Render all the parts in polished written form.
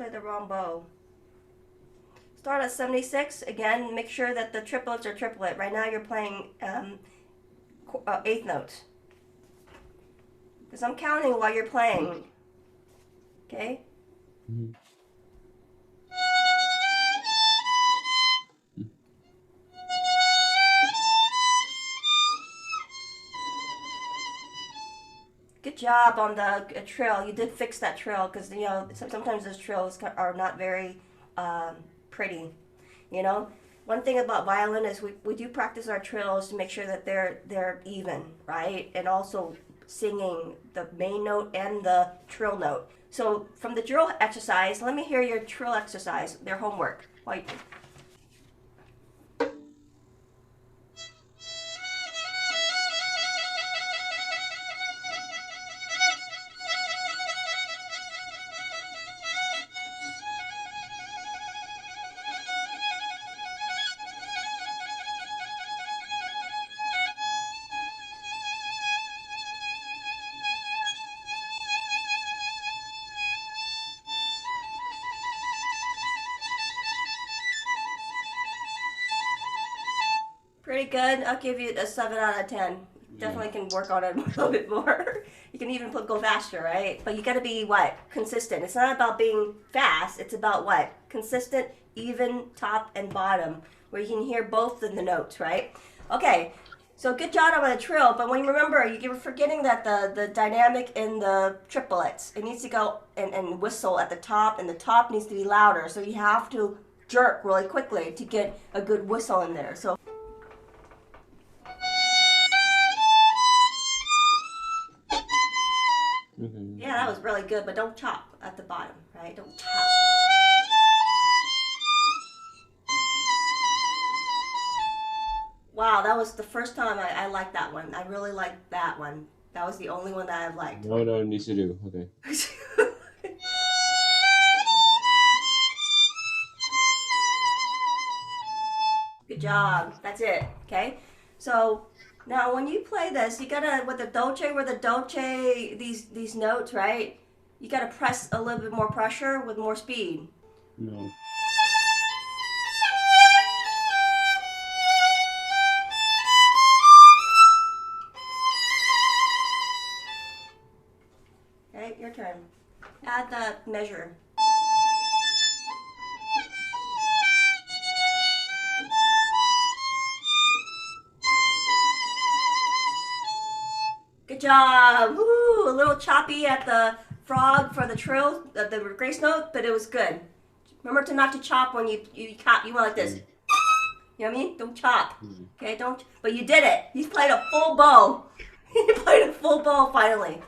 play the wrong bow. Start at 76. Again, make sure that the triplets are triplet. Right now you're playing eighth notes. Because I'm counting while you're playing. Okay? Mm-hmm. Good job on the trill. You did fix that trill because you know sometimes those trills are not very pretty. You know, one thing about violin is we do practice our trills to make sure that they're even, right? And also singing the main note and the trill note. So from the drill exercise, let me hear your trill exercise, their homework. Pretty good. I'll give you a 7 out of 10. Definitely can work on it a little bit more. You can even go faster, right? But you got to be what? Consistent. It's not about being fast. It's about what? Consistent, even top and bottom, where you can hear both of the notes, right? Okay. So good job on the trill, but when you remember, you're forgetting that the dynamic in the triplets, it needs to go and whistle at the top, and the top needs to be louder. So you have to jerk really quickly to get a good whistle in there. So. Yeah, that was really good, but don't chop at the bottom, right? Don't chop. Wow, that was the first time I liked that one. I really liked that one. That was the only one that I've liked. No, no, needs to do. Okay. Good job. That's it. Okay. So now when you play this, you gotta with the dolce, these notes, right? You gotta press a little bit more pressure with more speed. No. Okay, your turn. Add the measure. Good job. Woo! A little choppy at the frog for the trill, the grace note, but it was good. Remember to not to chop when you chop. You went like this. You know what I mean? Don't chop. Okay, don't. But you did it. You played a full bow. You played a full bow finally.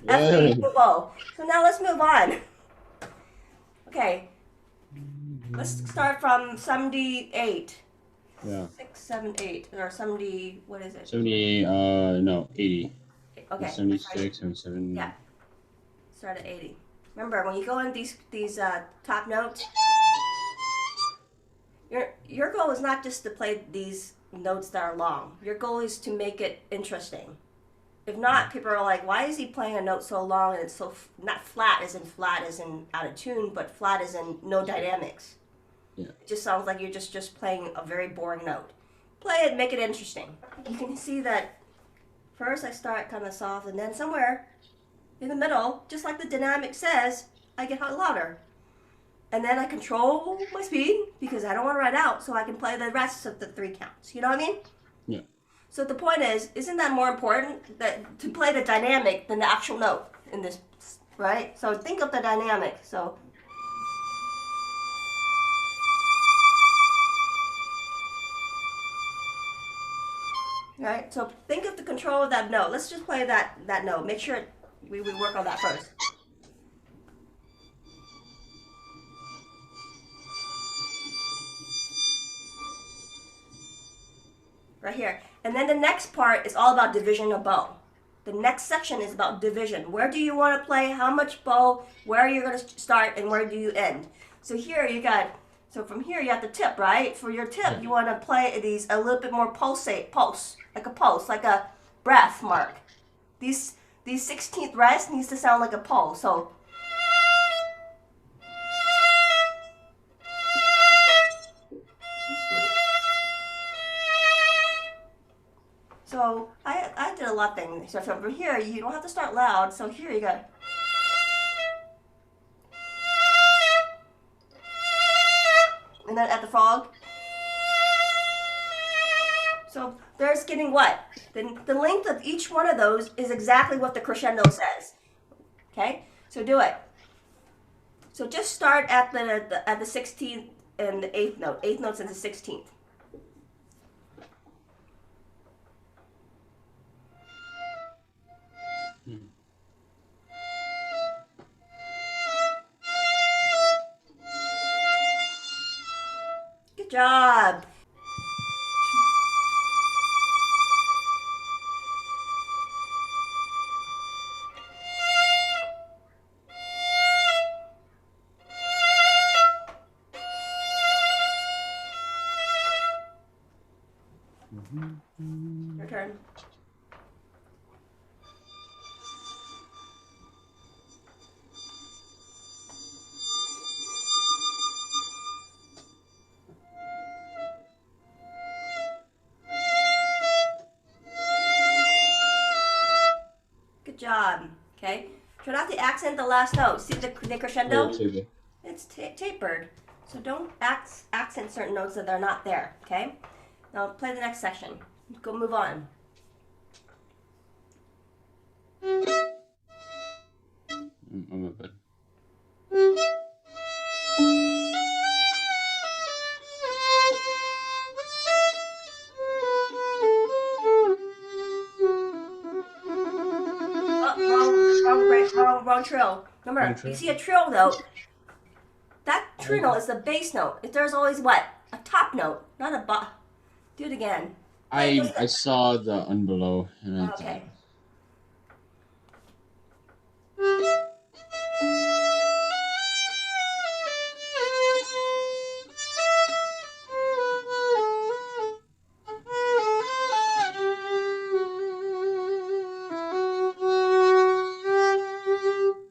Yay. Full bow. So now let's move on. Okay. Let's start from 78. Yeah. 6, 7, 8, or 70. What is it? 70. No, 80. Okay. 76, 77. Yeah. Start at 80. Remember, when you go in these top notes, your goal is not just to play these notes that are long. Your goal is to make it interesting. If not, people are like, why is he playing a note so long and it's so not flat as in out of tune, but flat as in no dynamics. Yeah. It just sounds like you're just playing a very boring note. Play it, make it interesting. You can see that first I start kind of soft, and then somewhere in the middle, just like the dynamic says, I get louder. And then I control my speed because I don't want to ride out, so I can play the rest of the 3 counts. You know what I mean? Yeah. So the point is, isn't that more important that to play the dynamic than the actual note in this, right? So think of the dynamic. So. Right? So think of the control of that note. Let's just play that note. Make sure we work on that first. Right here. And then the next part is all about division of bow. The next section is about division. Where do you want to play? How much bow? Where are you going to start? And where do you end? So here you got, so from here you have the tip, right? For your tip, you want to play these a little bit more pulse, like a breath mark. These 16th rests needs to sound like a pulse. So So I did a lot of things. So from here, you don't have to start loud. So here you go. And then at the frog. So there's getting what? The length of each one of those is exactly what the crescendo says. Okay? So do it. So just start at the 16th and the 8th note. 8th note's in the 16th. Good job. Your turn. Good job. Okay. Try not to accent the last note. See the crescendo? It's tapered. So don't accent certain notes that are not there. Okay. Now play the next section. Go move on. I'm a bit. Wrong trill. Remember, Wrong trill? you see a trill note. That trill note is the bass note. If there's always what? A top note, not a Do it again. I saw the un below and I Okay.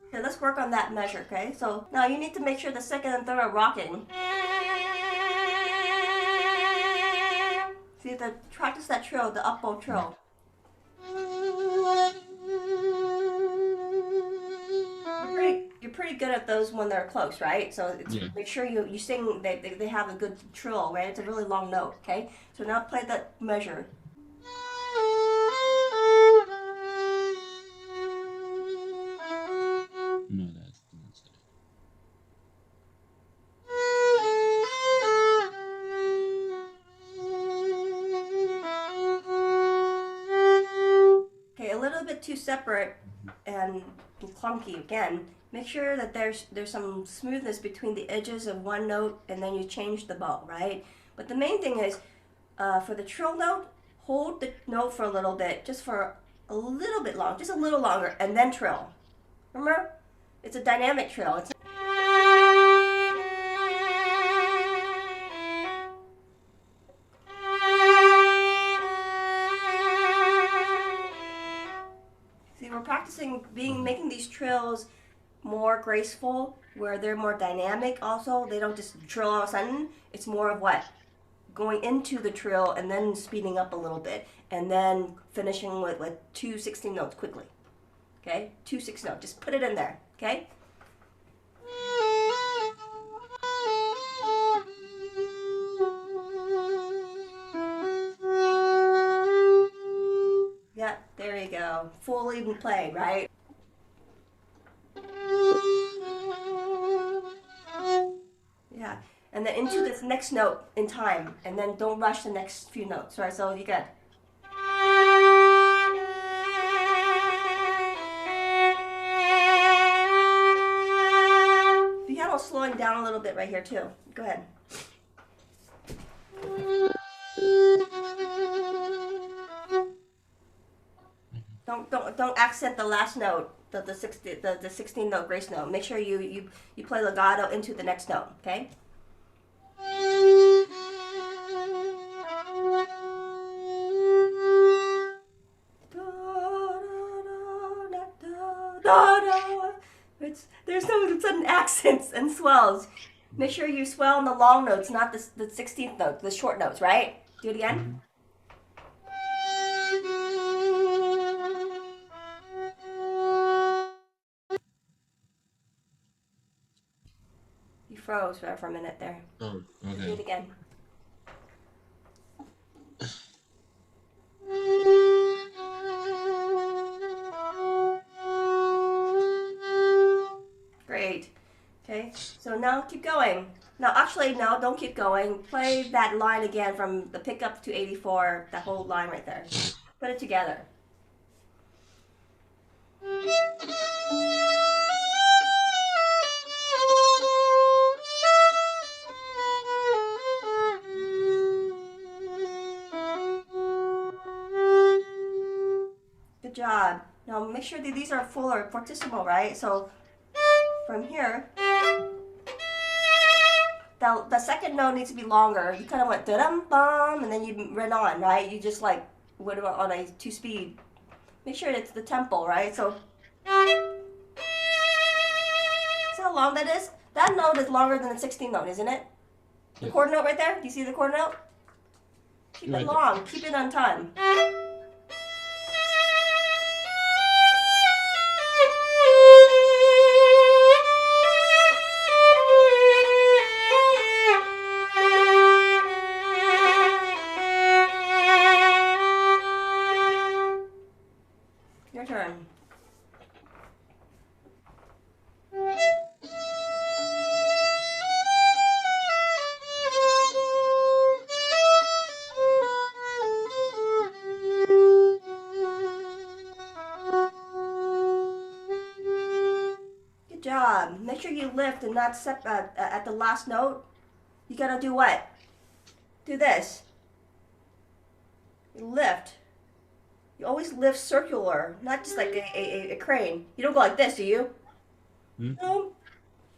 Okay, let's work on that measure, okay? So now you need to make sure the second and third are rocking. See, practice that trill, the up bow trill. You're pretty good at those when they're close, right? So make sure you sing. They have a good trill, right? It's a really long note, okay? So now play that measure. No, that's it. Okay, a little bit too separate and clunky again. Make sure that there's some smoothness between the edges of one note, and then you change the bow, right? But the main thing is, for the trill note, hold the note for a little bit, just for a little bit long, just a little longer, and then trill. Remember? It's a dynamic trill. It's See, we're practicing making these trills more graceful, where they're more dynamic also. They don't just trill all of a sudden. It's more of what? Going into the trill and then speeding up a little bit, and then finishing with 2 16 notes quickly. Okay? 2 6 notes. Just put it in there. Okay? Yeah, there you go. Fully played, right? Yeah. And then into this next note in time, and then don't rush the next few notes. Right? So you got. Piano slowing down a little bit right here too. Go ahead. Don't accent the last note, the 16th note grace note. Make sure you play legato into the next note. Okay. There's no sudden accents and swells. Make sure you swell in the long notes, not the 16th note, the short notes, right? Do it again. froze for a minute there. Oh, Do it okay. again. Great. Okay, so now keep going. Now, actually, no, don't keep going. Play that line again from the pickup to 84, that whole line right there. Put it together. Good job. Now, make sure that these are full or fortissimo, right? So, from here, the second note needs to be longer. You kind of went da-dum bum, and then you ran on, right? You just like went on a 2-speed. Make sure it's the tempo, right? So, see how long that is? That note is longer than the 16th note, isn't it? The Yep. chord note right there? Do you see the chord note? Keep it Right long. Keep it on time. Your turn. Good job. Make sure you lift and not step at the last note. You gotta do what? Do this. You lift. You always lift circular, not just like a crane. You don't go like this, do you? Hmm? No.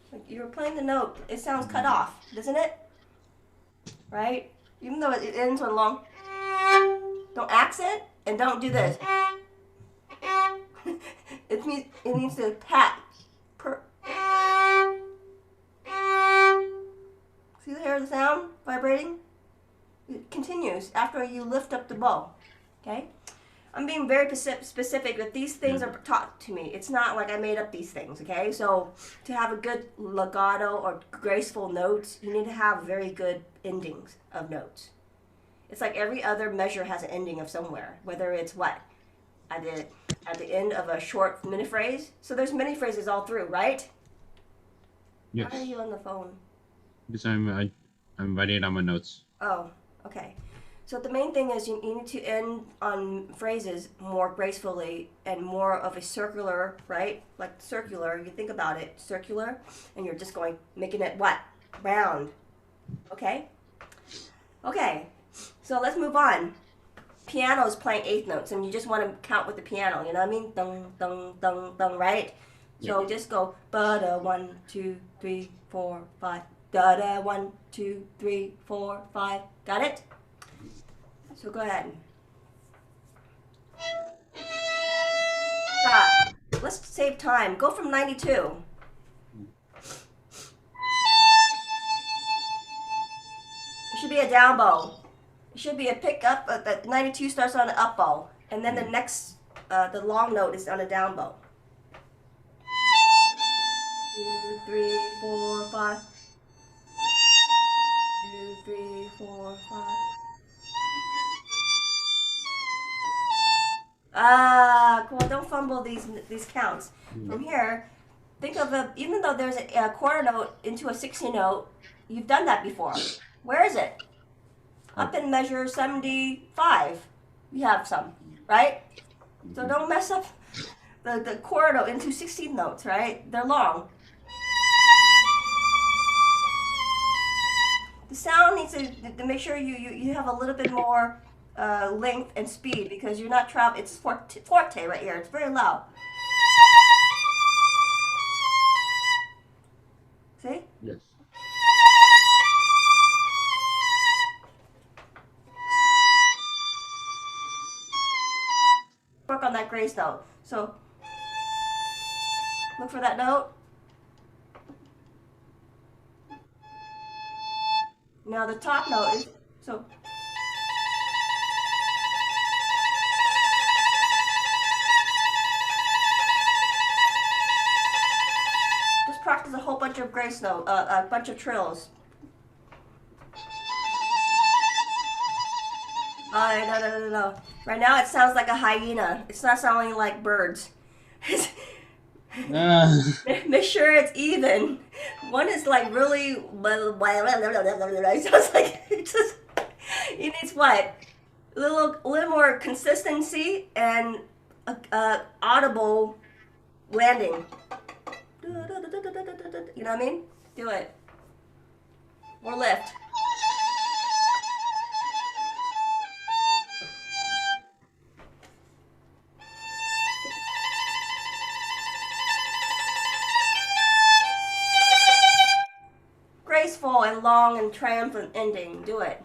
Like you're playing the note. It sounds cut off, doesn't it? Right? Even though it ends with a long. Don't accent and don't do this. It needs to pat. See the hair of the sound vibrating? It continues after you lift up the bow. Okay? I'm being very specific that these things are taught to me. It's not like I made up these things, okay? So to have a good legato or graceful notes, you need to have very good endings of notes. It's like every other measure has an ending of somewhere, whether it's what? At the end of a short mini phrase. So there's mini phrases all through, right? Yes. Why are you on the phone? Because I'm writing down my notes. Oh, okay. So the main thing is you need to end on phrases more gracefully and more of a circular, right? Like circular, you think about it, circular, and you're just making it what? Round. Okay? Okay, so let's move on. Piano's playing eighth notes, and you just want to count with the piano, you know what I mean? Dun, dun, dun, dun, right? So just go, ba-da, 1, 2, 3, 4, 5. Da-da, 1, 2, 3, 4, 5. Got it? So go ahead. Stop. Let's save time. Go from 92. It should be a down bow. It should be a pick up. The 92 starts on an up bow. And then the next, the long note is on a down bow. 2, 3, 4, 5. 2, 3, 4, 5. Come on, don't fumble these counts. From here, think of even though there's a quarter note into a 16 note, you've done that before. Where is it? Up in measure 75. You have some, right? So don't mess up the quarter note into 16 notes, right? They're long. The sound needs to make sure you have a little bit more length and speed because you're not traveling. It's forte right here. It's very loud. See? Yes. Work on that grace note. So look for that note. Now the top note is so. Just practice a whole bunch bunch of grace note, a bunch of trills. No. Right now it sounds like a hyena. It's not sounding like birds. Make sure it's even. One is like really. It sounds like it just. It needs what? A little more consistency and audible landing. You know what I mean? Do it. More lift. Graceful and long and triumphant ending. Do it.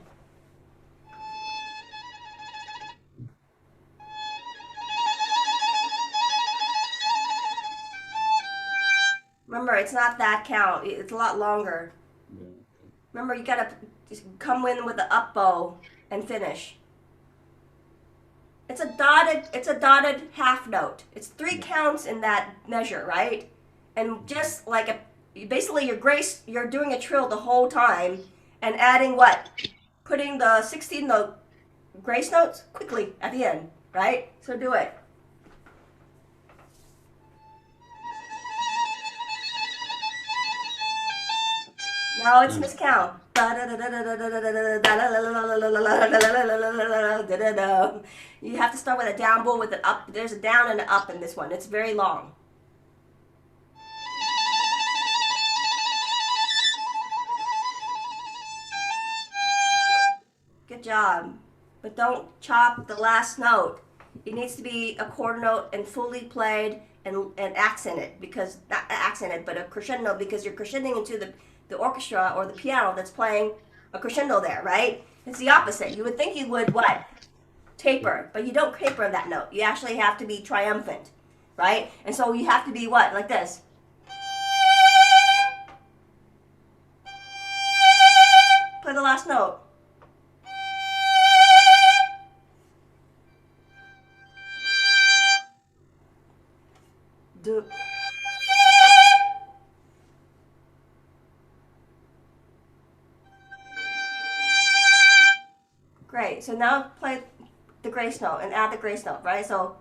Remember, it's not that count. It's a lot longer. Yeah. Remember, you gotta come in with the up bow and finish. It's a dotted half note. It's 3 counts in that measure, right? And just like basically you're doing a trill the whole time and adding what? Putting the 16 note grace notes quickly at the end, right? So do it. Now it's miscount. You have to start with a down bow with an up. There's a down and an up in this one. It's very long. Good job. But don't chop the last note. It needs to be a quarter note and fully played and accented, because not accented, but a crescendo, because you're crescending into the orchestra or the piano that's playing a crescendo there, right? It's the opposite. You would think you would what? Taper, but you don't taper that note. You actually have to be triumphant, right? And so you have to be what? Like this. Play the last note. Do. Great. So now play the grace note and add the grace note, right? So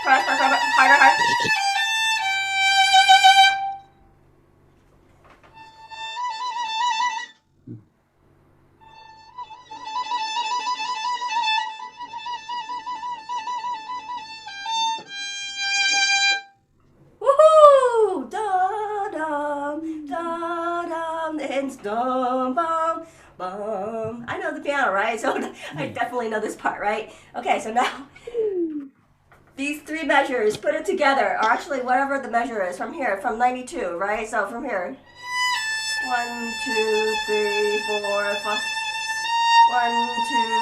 press, harder. Woohoo! Da dum, da dum, and dum bum bum. I know the piano, right? So I definitely know this part, right? Okay, so now these 3 measures, put it together, or actually whatever the measure is from here, from 92, right? So from here, 1, 2, 3, 4, 5. 1, 2,